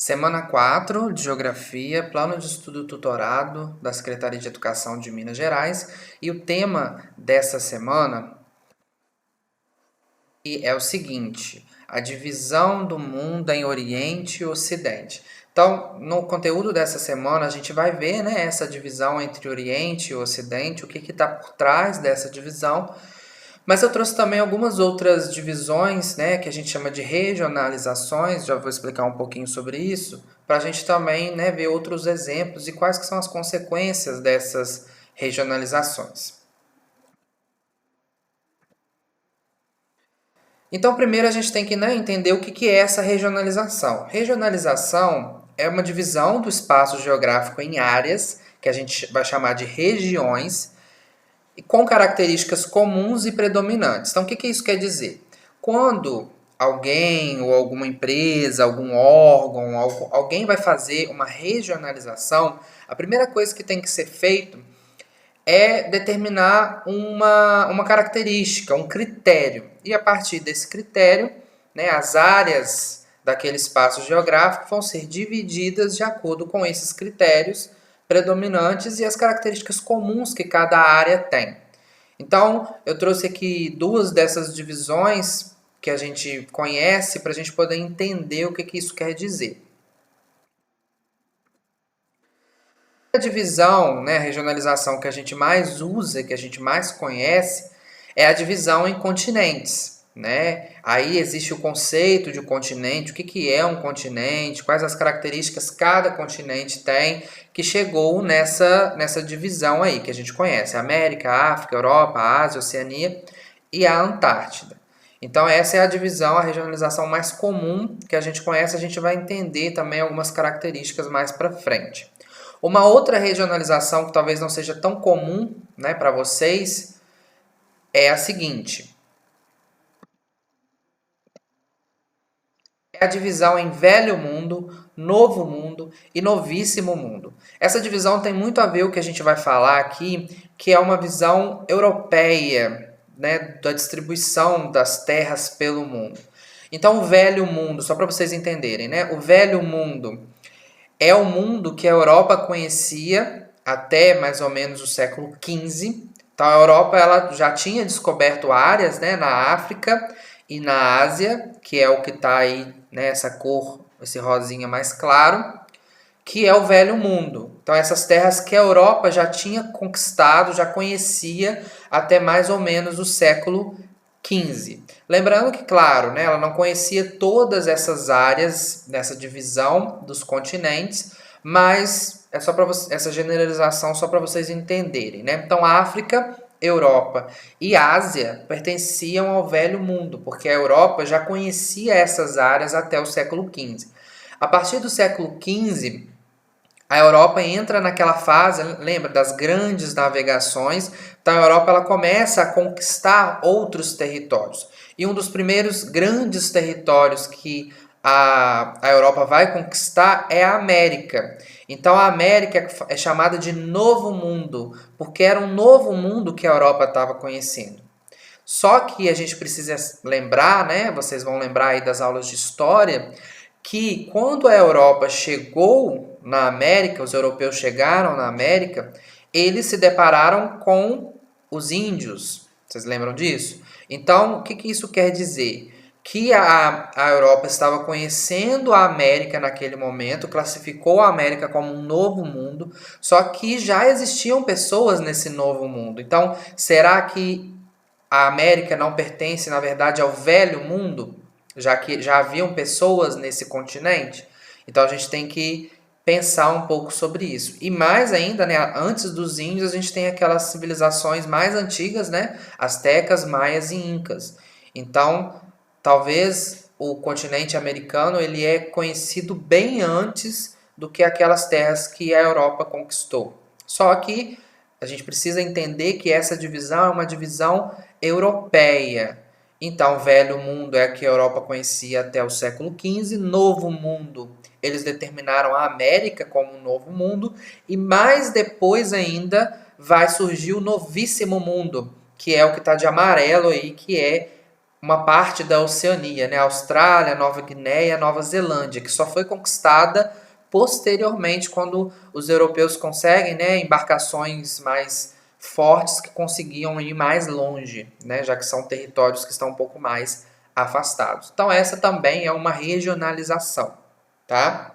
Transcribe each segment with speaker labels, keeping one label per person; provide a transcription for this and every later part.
Speaker 1: Semana 4 de Geografia, Plano de Estudo Tutorado da Secretaria de Educação de Minas Gerais. E o tema dessa semana é o seguinte: a divisão do mundo em Oriente e Ocidente. Então, no conteúdo dessa semana, a gente vai ver, essa divisão entre Oriente e Ocidente, o que está por trás dessa divisão. Mas eu trouxe também algumas outras divisões, que a gente chama de regionalizações, já vou explicar um pouquinho sobre isso, para a gente também ver outros exemplos e quais que são as consequências dessas regionalizações. Então, primeiro a gente tem que entender o que é essa regionalização. Regionalização é uma divisão do espaço geográfico em áreas, que a gente vai chamar de regiões, com características comuns e predominantes. Então, o que isso quer dizer? Quando alguém ou alguma empresa, algum órgão, alguém vai fazer uma regionalização, a primeira coisa que tem que ser feito é determinar uma característica, um critério. E a partir desse critério, as áreas daquele espaço geográfico vão ser divididas de acordo com esses critérios predominantes e as características comuns que cada área tem. Então, eu trouxe aqui duas dessas divisões que a gente conhece para a gente poder entender o que isso quer dizer. A divisão, a regionalização que a gente mais usa, que a gente mais conhece, é a divisão em continentes. Aí existe o conceito de continente, o que é um continente, quais as características cada continente tem, que chegou nessa divisão aí que a gente conhece: América, África, Europa, Ásia, Oceania e a Antártida. Então essa é a divisão, a regionalização mais comum que a gente conhece. A gente vai entender também algumas características mais para frente. Uma outra regionalização que talvez não seja tão comum para vocês é a seguinte: é a divisão em Velho Mundo, Novo Mundo e Novíssimo Mundo. Essa divisão tem muito a ver com o que a gente vai falar aqui, que é uma visão europeia, da distribuição das terras pelo mundo. Então, o Velho Mundo, só para vocês entenderem, o Velho Mundo é o mundo que a Europa conhecia até mais ou menos o século XV. Então, a Europa ela já tinha descoberto áreas na África e na Ásia, que é o que está aí, essa cor, esse rosinha mais claro, que é o Velho Mundo. Então, essas terras que a Europa já tinha conquistado, já conhecia até mais ou menos o século XV. Lembrando que, claro, ela não conhecia todas essas áreas nessa divisão dos continentes, mas é só para essa generalização só para vocês entenderem. Então, a África, Europa e Ásia pertenciam ao Velho Mundo, porque a Europa já conhecia essas áreas até o século XV. A partir do século XV, a Europa entra naquela fase, lembra, das grandes navegações. Então a Europa ela começa a conquistar outros territórios. E um dos primeiros grandes territórios que a Europa vai conquistar é a América. Então a América é chamada de Novo Mundo, porque era um novo mundo que a Europa estava conhecendo. Só que a gente precisa lembrar, vocês vão lembrar aí das aulas de história, que quando a Europa chegou na América, os europeus chegaram na América, eles se depararam com os índios. Vocês lembram disso? Então, o que isso quer dizer? Que a Europa estava conhecendo a América naquele momento, classificou a América como um novo mundo, só que já existiam pessoas nesse novo mundo. Então, será que a América não pertence, na verdade, ao velho mundo? Já que já haviam pessoas nesse continente? Então a gente tem que pensar um pouco sobre isso. E mais ainda, antes dos índios, a gente tem aquelas civilizações mais antigas, astecas, maias e incas. Então, talvez o continente americano ele é conhecido bem antes do que aquelas terras que a Europa conquistou. Só que a gente precisa entender que essa divisão é uma divisão europeia. Então, Velho Mundo é a que a Europa conhecia até o século XV. Novo Mundo, eles determinaram a América como um novo mundo. E mais depois ainda vai surgir o Novíssimo Mundo, que é o que está de amarelo aí, que é uma parte da Oceania, né? Austrália, Nova Guiné, Nova Zelândia, que só foi conquistada posteriormente quando os europeus conseguem, né, embarcações mais fortes que conseguiam ir mais longe, né, já que são territórios que estão um pouco mais afastados. Então essa também é uma regionalização, tá?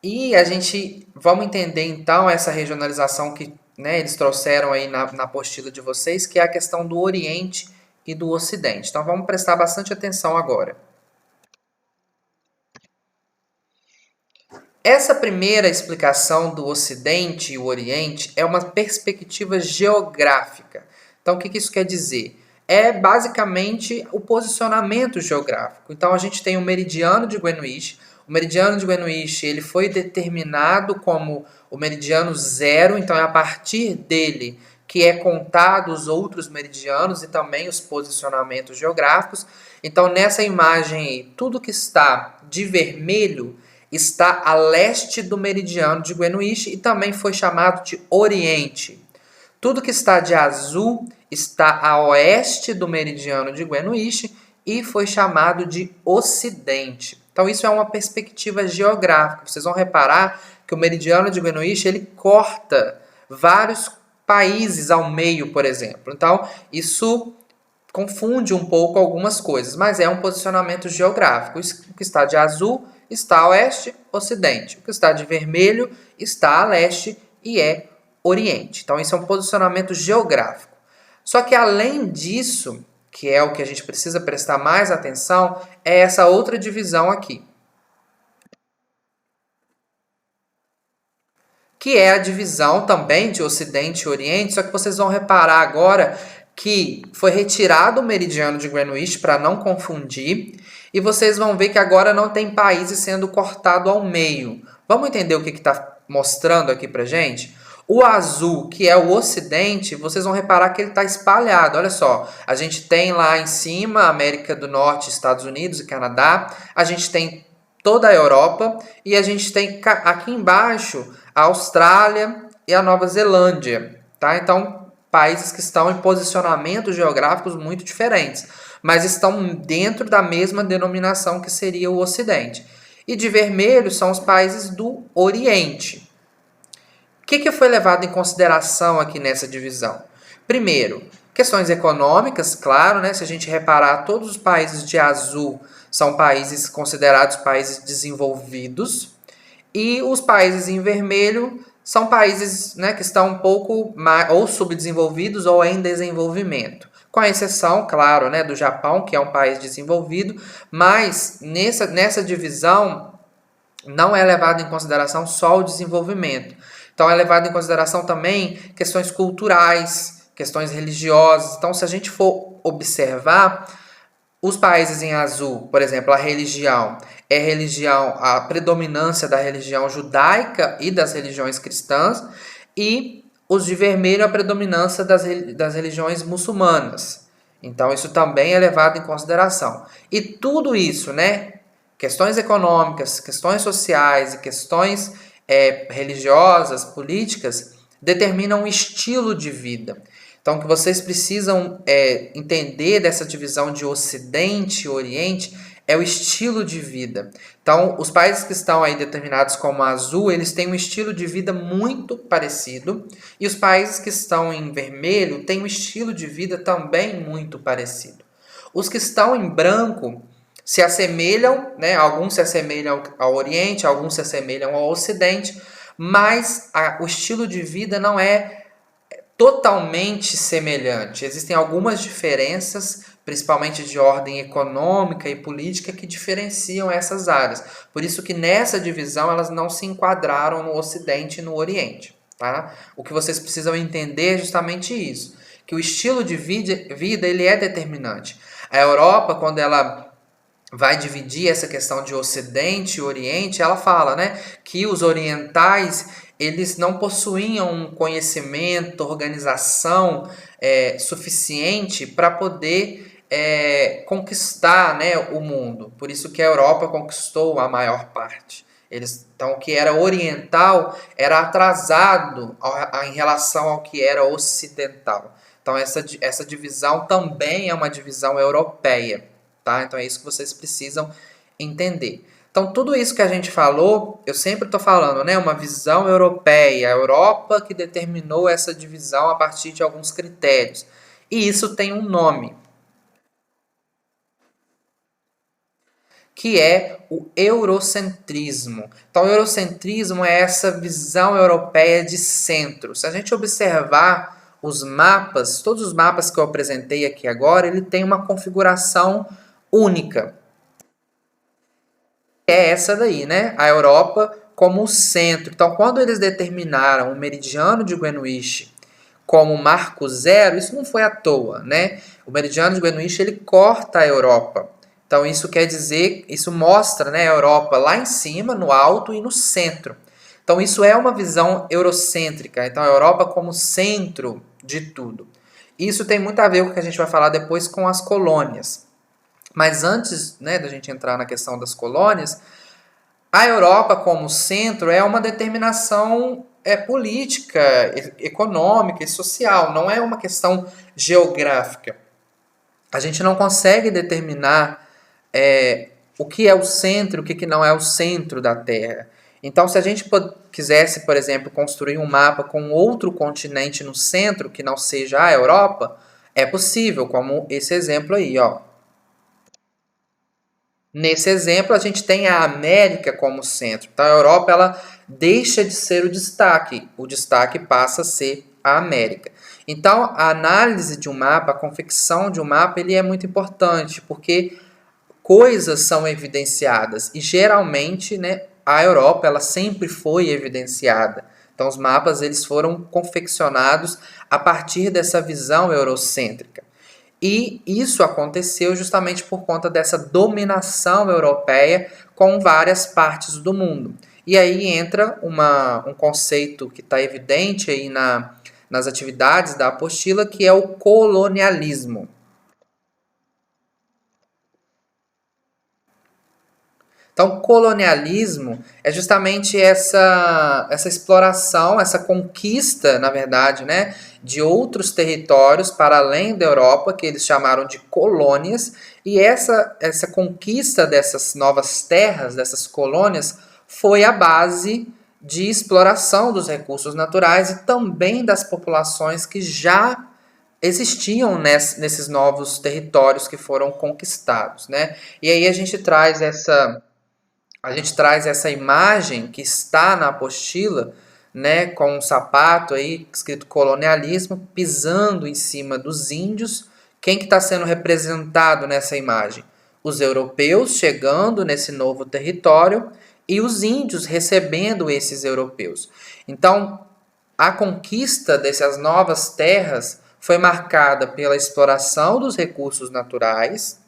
Speaker 1: E a gente vamos entender então essa regionalização que, né, eles trouxeram aí na apostila de vocês, que é a questão do Oriente e do Ocidente. Então vamos prestar bastante atenção agora. Essa primeira explicação do Ocidente e o Oriente é uma perspectiva geográfica. Então, o que isso quer dizer? É basicamente o posicionamento geográfico. Então, a gente tem o meridiano de Greenwich. O meridiano de Greenwich ele foi determinado como o meridiano zero, então é a partir dele que é contado os outros meridianos e também os posicionamentos geográficos. Então, nessa imagem aí, tudo que está de vermelho está a leste do meridiano de Greenwich e também foi chamado de Oriente. Tudo que está de azul está a oeste do meridiano de Greenwich e foi chamado de Ocidente. Então isso é uma perspectiva geográfica. Vocês vão reparar que o meridiano de Greenwich ele corta vários países ao meio, por exemplo. Então isso confunde um pouco algumas coisas, mas é um posicionamento geográfico. O que está de azul está a oeste, ocidente. O que está de vermelho está a leste e é oriente. Então, isso é um posicionamento geográfico. Só que, além disso, que é o que a gente precisa prestar mais atenção, é essa outra divisão aqui, que é a divisão também de Ocidente e Oriente, só que vocês vão reparar agora que foi retirado o meridiano de Greenwich para não confundir, e vocês vão ver que agora não tem países sendo cortado ao meio. Vamos entender o que está mostrando aqui para gente? O azul, que é o Ocidente, vocês vão reparar que ele está espalhado. Olha só, a gente tem lá em cima América do Norte, Estados Unidos e Canadá, a gente tem toda a Europa e a gente tem aqui embaixo a Austrália e a Nova Zelândia, tá? Então, países que estão em posicionamentos geográficos muito diferentes, mas estão dentro da mesma denominação que seria o Ocidente. E de vermelho são os países do Oriente. O que foi levado em consideração aqui nessa divisão? Primeiro, questões econômicas, claro, né? Se a gente reparar, todos os países de azul são países considerados países desenvolvidos, e os países em vermelho são países, né, que estão um pouco mais, ou subdesenvolvidos ou em desenvolvimento. Com a exceção, claro, né, do Japão, que é um país desenvolvido, mas nessa divisão não é levado em consideração só o desenvolvimento. Então é levado em consideração também questões culturais, questões religiosas. Então, se a gente for observar, os países em azul, por exemplo, a religião, a predominância da religião judaica e das religiões cristãs, e os de vermelho, a predominância das religiões muçulmanas. Então, isso também é levado em consideração. E tudo isso, né? Questões econômicas, questões sociais e questões religiosas, políticas, determinam um estilo de vida. Então, o que vocês precisam entender dessa divisão de Ocidente e Oriente é o estilo de vida. Então, os países que estão aí determinados como azul, eles têm um estilo de vida muito parecido, e os países que estão em vermelho têm um estilo de vida também muito parecido. Os que estão em branco se assemelham, né? Alguns se assemelham ao Oriente, alguns se assemelham ao Ocidente, mas o estilo de vida não é totalmente semelhante. Existem algumas diferenças, principalmente de ordem econômica e política, que diferenciam essas áreas. Por isso que nessa divisão elas não se enquadraram no Ocidente e no Oriente. Tá? O que vocês precisam entender é justamente isso, que o estilo de vida ele é determinante. A Europa, quando ela vai dividir essa questão de Ocidente e Oriente, ela fala, né, que os orientais eles não possuíam um conhecimento, organização suficiente para poder conquistar, né, o mundo. Por isso que a Europa conquistou a maior parte. Então, o que era oriental era atrasado em relação ao que era ocidental. Então essa divisão também é uma divisão europeia, tá? Então é isso que vocês precisam entender. Então tudo isso que a gente falou, eu sempre estou falando, né? Uma visão europeia, a Europa que determinou essa divisão a partir de alguns critérios. E isso tem um nome, que é o eurocentrismo. Então, o eurocentrismo é essa visão europeia de centro. Se a gente observar os mapas, todos os mapas que eu apresentei aqui agora, ele tem uma configuração única. É essa daí, né? A Europa como o centro. Então, quando eles determinaram o meridiano de Greenwich como marco zero, isso não foi à toa, né? O meridiano de Greenwich ele corta a Europa. Então isso quer dizer, isso mostra, né, a Europa lá em cima, no alto e no centro. Então isso é uma visão eurocêntrica. Então a Europa como centro de tudo. Isso tem muito a ver com o que a gente vai falar depois com as colônias. Mas antes, né, da gente entrar na questão das colônias, a Europa como centro é uma determinação política, econômica e social, não é uma questão geográfica. A gente não consegue determinar o que é o centro, o que não é o centro da Terra. Então, se a gente quisesse, por exemplo, construir um mapa com outro continente no centro, que não seja a Europa, é possível, como esse exemplo aí, ó. Nesse exemplo, a gente tem a América como centro. Então, a Europa ela deixa de ser o destaque passa a ser a América. Então, a análise de um mapa, a confecção de um mapa, ele é muito importante, porque coisas são evidenciadas e geralmente, né, a Europa ela sempre foi evidenciada. Então, os mapas eles foram confeccionados a partir dessa visão eurocêntrica. E isso aconteceu justamente por conta dessa dominação europeia com várias partes do mundo. E aí entra um conceito que está evidente aí nas atividades da apostila, que é o colonialismo. Então, colonialismo é justamente essa exploração, essa conquista, na verdade, né, de outros territórios para além da Europa, que eles chamaram de colônias, e essa conquista dessas novas terras, dessas colônias, foi a base de exploração dos recursos naturais e também das populações que já existiam nesses novos territórios que foram conquistados, né? E aí a gente traz essa imagem que está na apostila, né, com um sapato aí escrito colonialismo, pisando em cima dos índios. Quem que está sendo representado nessa imagem? Os europeus chegando nesse novo território e os índios recebendo esses europeus. Então, a conquista dessas novas terras foi marcada pela exploração dos recursos naturais,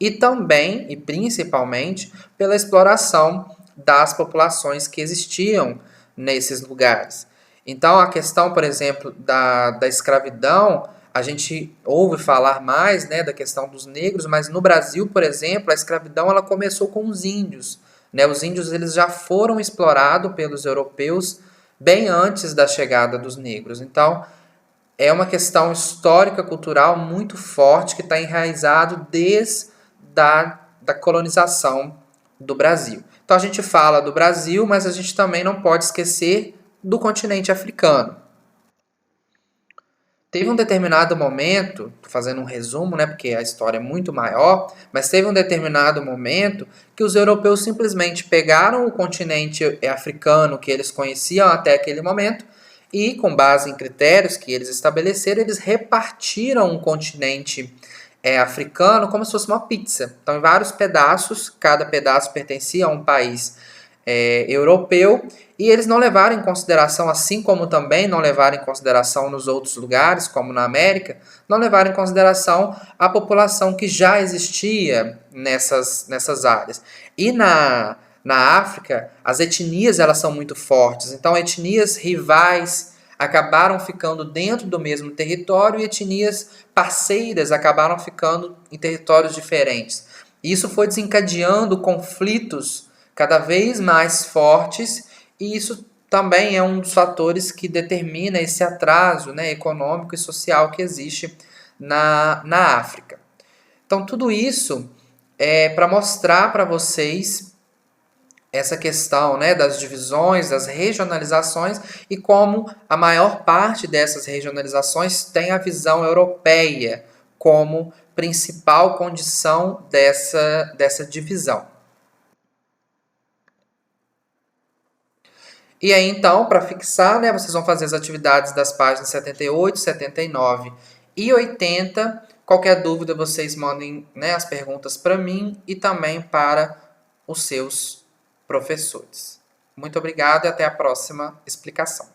Speaker 1: e também, e principalmente, pela exploração das populações que existiam nesses lugares. Então, a questão, por exemplo, da escravidão, a gente ouve falar mais, né, da questão dos negros, mas no Brasil, por exemplo, a escravidão ela começou com os índios. Né? Os índios eles já foram explorados pelos europeus bem antes da chegada dos negros. Então, é uma questão histórica, cultural muito forte que está enraizado desde da colonização do Brasil. Então a gente fala do Brasil, mas a gente também não pode esquecer do continente africano. Teve um determinado momento, fazendo um resumo, né, porque a história é muito maior, mas teve um determinado momento que os europeus simplesmente pegaram o continente africano que eles conheciam até aquele momento e, com base em critérios que eles estabeleceram, eles repartiram o continente africano como se fosse uma pizza. Então, em vários pedaços, cada pedaço pertencia a um país europeu, e eles não levaram em consideração, assim como também não levaram em consideração nos outros lugares, como na América, não levaram em consideração a população que já existia nessas áreas. E na África, as etnias elas são muito fortes, então etnias rivais acabaram ficando dentro do mesmo território e etnias parceiras acabaram ficando em territórios diferentes. Isso foi desencadeando conflitos cada vez mais fortes e isso também é um dos fatores que determina esse atraso, né, econômico e social que existe na África. Então, tudo isso é para mostrar para vocês essa questão, né, das divisões, das regionalizações e como a maior parte dessas regionalizações tem a visão europeia como principal condição dessa divisão. E aí, então, para fixar, né, vocês vão fazer as atividades das páginas 78, 79 e 80. Qualquer dúvida, vocês mandem, né, as perguntas para mim e também para os seus professores. Muito obrigado e até a próxima explicação.